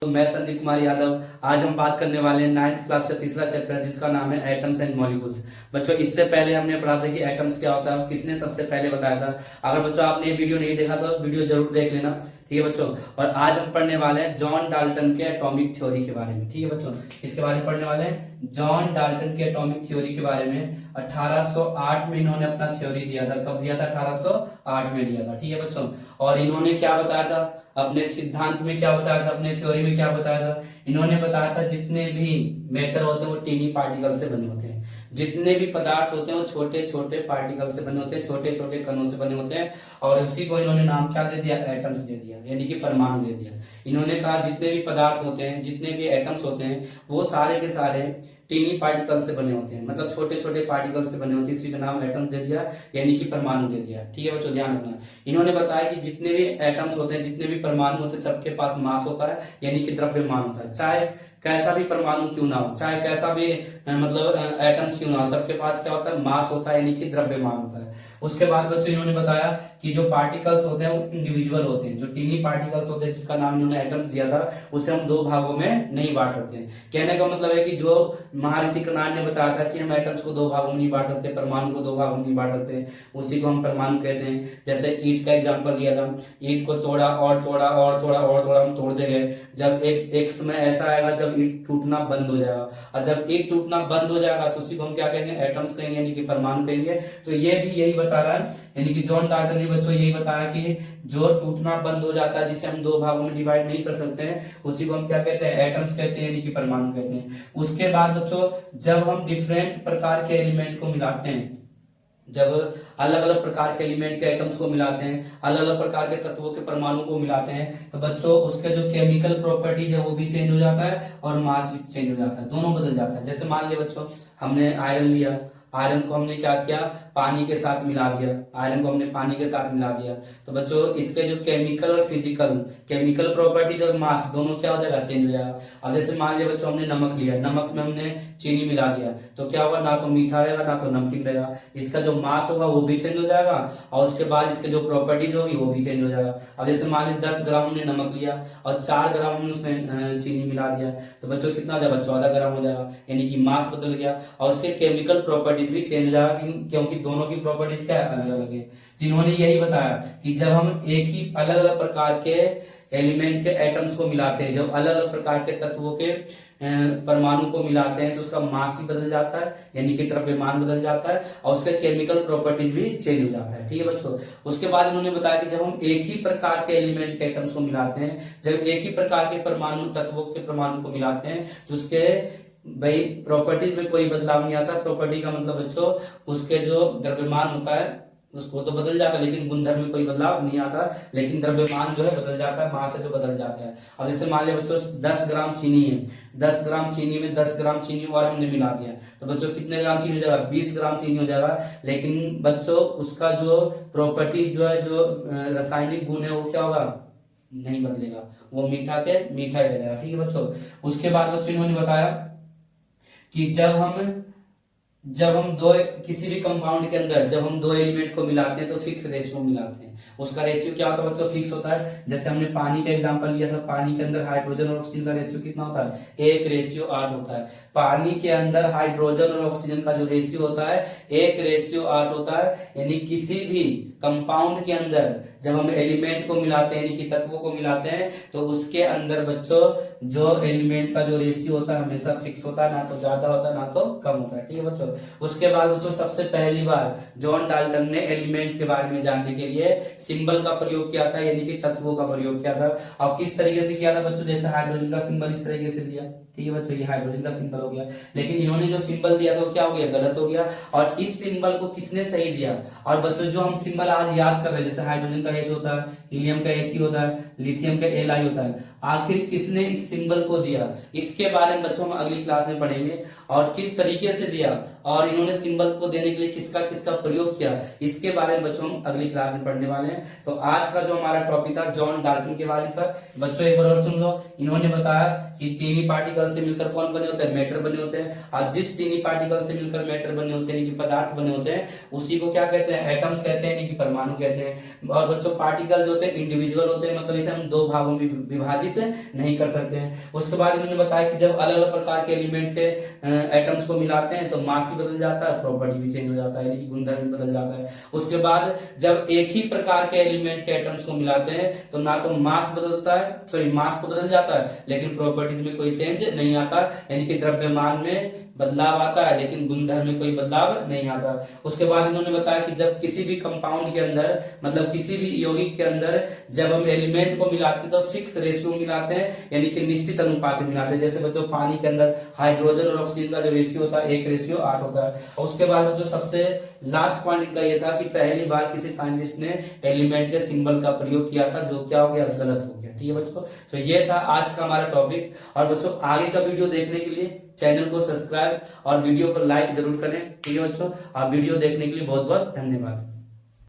तो मैं संदीप कुमार यादव। आज हम बात करने वाले हैं 9th क्लास का तीसरा चैप्टर जिसका नाम है एटम्स एंड मॉलिक्यूल्स। बच्चों, इससे पहले हमने पढ़ा था कि एटम्स क्या होता है, किसने सबसे पहले बताया था। अगर बच्चों आपने ये वीडियो नहीं देखा तो वीडियो जरूर देख लेना, ठीक है बच्चों। और आज हम पढ़ने वाले हैं जॉन डाल्टन के एटॉमिक थ्योरी के बारे में, ठीक है बच्चों। इसके बारे में पढ़ने वाले हैं जॉन डाल्टन के एटॉमिक थ्योरी के बारे में। 1808 में इन्होंने अपना थ्योरी दिया था। कब दिया था? 1808 में दिया था, ठीक है बच्चों। और इन्होंने क्या बताया था अपने सिद्धांत में, क्या बताया था अपने थ्योरी में, क्या बताया था? इन्होंने बताया था जितने भी मैटर होते हैं वो टीनी पार्टिकल से बने होते हैं। जितने भी पदार्थ होते हैं वो छोटे छोटे पार्टिकल से बने होते हैं, छोटे छोटे कणों से बने होते हैं। और उसी को इन्होंने नाम क्या दे दिया? एटम्स दे दिया, यानी कि परमाणु दे दिया। इन्होंने कहा जितने भी पदार्थ होते हैं, जितने भी एटम्स होते हैं, वो सारे के सारे टीनी पार्टिकल से बने होते हैं, मतलब छोटे छोटे पार्टिकल से बने होते हैं। इसी का नाम एटम्स दे दिया, यानी कि परमाणु दे दिया, ठीक है बच्चों, ध्यान रखना। इन्होंने बताया कि जितने भी एटम्स होते हैं, जितने भी परमाणु होते हैं, सबके पास मास होता है, यानी कि द्रव्यमान होता है। चाहे कैसा भी परमाणु क्यों ना हो, चाहे कैसा भी मतलब एटम्स क्यों ना हो, सबके पास क्या होता है? मास होता है, यानी कि द्रव्यमान होता है। उसके बाद बच्चों इन्होंने बताया कि जो पार्टिकल्स होते हैं वो इंडिविजुअल होते हैं। जो टीनी पार्टिकल्स होते हैं जिसका नाम इन्होंने एटम्स दिया था, उसे हम दो भागों में नहीं बांट सकते। कहने का मतलब है कि जो महर्षि कर्नाड ने बताया था कि हम एटम्स को दो भागों में नहीं बांट सकते, परमाणु को दो भागों में नहीं बांट सकते, उसी को हम परमाणु कहते हैं। जैसे ईंट का एग्जांपल दिया था, ईंट को तोड़ा और तोड़ा और तोड़ा और तोड़ा, हम तोड़ते गए। जब एक समय ऐसा आएगा जब ईंट टूटना बंद हो जाएगा, और जब ईंट टूटना बंद हो जाएगा तो उसी को हम क्या कहेंगे? एटम्स कहेंगे, यानी कि परमाणु कहेंगे। तो ये भी यही बता रहा है, यानी कि जॉन डाल्टन ने बच्चों यही बताया कि जो टूटना बंद हो जाता है, जिसे हम दो भागों में डिवाइड नहीं कर सकते हैं, उसी को हम क्या कहते हैं? एटम्स कहते हैं, यानी कि परमाणु कहते हैं। उसके बाद बच्चों जब हम डिफरेंट प्रकार के एलिमेंट को मिलाते हैं, जब अलग अलग प्रकार के एलिमेंट के एटम्स को मिलाते हैं, अलग अलग प्रकार के तत्वों के परमाणु को मिलाते हैं, तो बच्चों उसके जो केमिकल प्रॉपर्टीज है वो भी चेंज हो जाता है और मास भी चेंज हो जाता है, दोनों बदल जाता है। जैसे मान लिया बच्चों हमने आयरन लिया, आयरन को हमने क्या किया? पानी के साथ मिला दिया। आयरन को हमने पानी के साथ मिला दिया, तो बच्चों इसके जो केमिकल और फिजिकल, केमिकल प्रॉपर्टीज और मास दोनों क्या हो जाएगा? चेंज हो जाएगा। अब जैसे मान लिया बच्चों हमने नमक लिया, नमक में हमने चीनी मिला दिया, तो क्या होगा? ना तो मीठा रहेगा ना तो नमकीन रहेगा। इसका जो मास होगा वो भी चेंज हो जाएगा, और उसके बाद इसके जो प्रॉपर्टीज होगी वो भी चेंज हो जाएगा। अब जैसे मान लीजिए 10 ग्राम हमने नमक लिया और 4 ग्राम हमने उसमें चीनी मिला दिया, तो बच्चों कितना हो जाएगा? 14 ग्राम हो जाएगा, यानी कि मास बदल गया और उसके केमिकल प्रॉपर्टीज भी चेंज हो जाएगा, क्योंकि दोनों की प्रॉपर्टीज क्या है? अलग अलग है। जिन्होंने यही बताया कि जब हम एक ही अलग अलग प्रकार के एलिमेंट के एटम्स को मिलाते हैं, जब अलग अलग प्रकार के तत्वों के परमाणु को मिलाते हैं, तो उसका मास भी बदल जाता है, यानी कि द्रव्यमान बदल जाता है, और उसके केमिकल प्रॉपर्टीज भी चेंज हो जाता है, ठीक है बच्चों। उसके बाद इन्होंने बताया कि जब हम एक ही प्रकार के एलिमेंट के एटम्स को मिलाते हैं, जब एक ही प्रकार के परमाणु तत्वों के परमाणु को मिलाते हैं, तो उसके भाई प्रॉपर्टीज में कोई बदलाव नहीं आता। प्रॉपर्टी का मतलब बच्चों उसके जो द्रव्यमान होता है उसको तो बदल जाता है, लेकिन गुणधर्म में कोई बदलाव नहीं आता, लेकिन द्रव्यमान जो है बदल जाता है, मास है जो बदल जाता है। अब जैसे मान लिया बच्चों 10 ग्राम चीनी है, 10 ग्राम चीनी में 10 ग्राम चीनी और हमने मिला दिया, तो बच्चों कितने ग्राम चीनी हो जाएगा? 20 ग्राम चीनी हो जाएगा। लेकिन बच्चों उसका जो प्रॉपर्टी जो है, जो रासायनिक गुण है, वो क्या होगा? नहीं बदलेगा, वो मीठा के मीठा ही रहेगा, ठीक है बच्चों। उसके बाद बच्चों इन्होंने बताया कि जब हम दो किसी भी कंपाउंड के अंदर जब हम दो एलिमेंट को मिलाते हैं तो फिक्स रेशियो मिलाते हैं। उसका रेशियो क्या होता है बच्चों? फिक्स होता है। जैसे हमने पानी का एग्जांपल लिया था, पानी के अंदर हाइड्रोजन और ऑक्सीजन का रेशियो कितना होता है? 1:8 होता है। पानी के अंदर हाइड्रोजन और ऑक्सीजन का जो रेशियो होता है 1:8 होता है। यानी किसी भी कंपाउंड के अंदर जब हम एलिमेंट को मिलाते हैं, यानी कि तत्वों को मिलाते हैं, तो उसके अंदर बच्चों जो एलिमेंट का जो रेशियो होता है हमेशा फिक्स होता है, ना तो ज्यादा होता है ना तो कम होता है, ठीक है बच्चों। उसके बाद बच्चों सबसे पहली बार जॉन डाल्टन ने एलिमेंट के बारे में जानने के लिए सिंबल का प्रयोग किया था, यानी कि तत्वों का प्रयोग किया था। और किस तरीके से किया था बच्चों? जैसे हाइड्रोजन का सिंबल इस तरीके से दिया, ठीक है बच्चों, ये हाइड्रोजन का सिंबल हो गया। लेकिन इन्होंने जो सिंबल दिया था वो क्या हो गया? गलत हो गया। और इस सिंबल को किसने सही दिया? और बच्चों जो हम सिंबल आज याद कर रहे हैं, जैसे हाइड्रोजन का H होता है, हीलियम का He होता है, लिथियम का Li होता है, आखिर किसने इस सिंबल को दिया? इसके बारे में बच्चों हम अगली क्लास में पढ़ेंगे, और किस तरीके से दिया और इन्होंने सिंबल को देने के लिए किसका किसका प्रयोग किया, इसके बारे में बच्चों हम अगली क्लास में पढ़ने वाले हैं। तो आज का जो हमारा टॉपिक था जॉन डाल्टन के बारे में था। बच्चों एक बार और सुन लो, इन्होंने बताया कि टीनी पार्टिकल से मिलकर कौन बने होते हैं, मैटर बने होते हैं। और जिस टीनी पार्टिकल से मिलकर मैटर बने होते हैं यानी कि पदार्थ बने होते हैं, उसी को क्या कहते हैं, एटम्स कहते हैं यानी कि परमाणु कहते हैं। और बच्चों पार्टिकल जो होते हैं इंडिविजुअल होते हैं, मतलब इसे हम दो भागों में विभाजित नहीं कर सकते हैं। उसके बाद इन्होंने बताया कि जब अलग अलग प्रकार के एलिमेंट के एटम्स को मिलाते हैं तो मास भी बदल जाता है, प्रॉपर्टी भी चेंज हो जाता है, यानी कि गुणधर्म भी बदल जाता है। उसके बाद जब एक ही प्रकार के एलिमेंट के एटम्स को मिलाते हैं तो ना तो मास बदलता है, सॉरी मास तो बदल जाता है लेकिन प्रॉपर्टीज में कोई चेंज नहीं आता, यानी कि द्रव्यमान में बदलाव आता है लेकिन गुणधर्म में कोई बदलाव नहीं आता। उसके बाद इन्होंने बताया कि जब किसी भी कंपाउंड के अंदर, मतलब किसी भी यौगिक के अंदर जब हम एलिमेंट को मिलाते हैं तो फिक्स रेशियो मिलाते हैं, यानी कि निश्चित अनुपात में मिलाते हैं। जैसे बच्चों पानी के अंदर हाइड्रोजन और ऑक्सीजन का जो रेशियो होता है 1:8 होता है। और उसके बाद जो सबसे लास्ट पॉइंट इनका ये था कि पहली बार किसी साइंटिस्ट ने एलिमेंट के सिंबल का प्रयोग किया था, जो क्या हो गया, गलत हो गया। ठीक है बच्चों, तो ये था आज का हमारा टॉपिक। और बच्चों आगे का वीडियो देखने के लिए चैनल को सब्सक्राइब और वीडियो को लाइक जरूर करें। ठीक है बच्चों, आप वीडियो देखने के लिए बहुत बहुत धन्यवाद।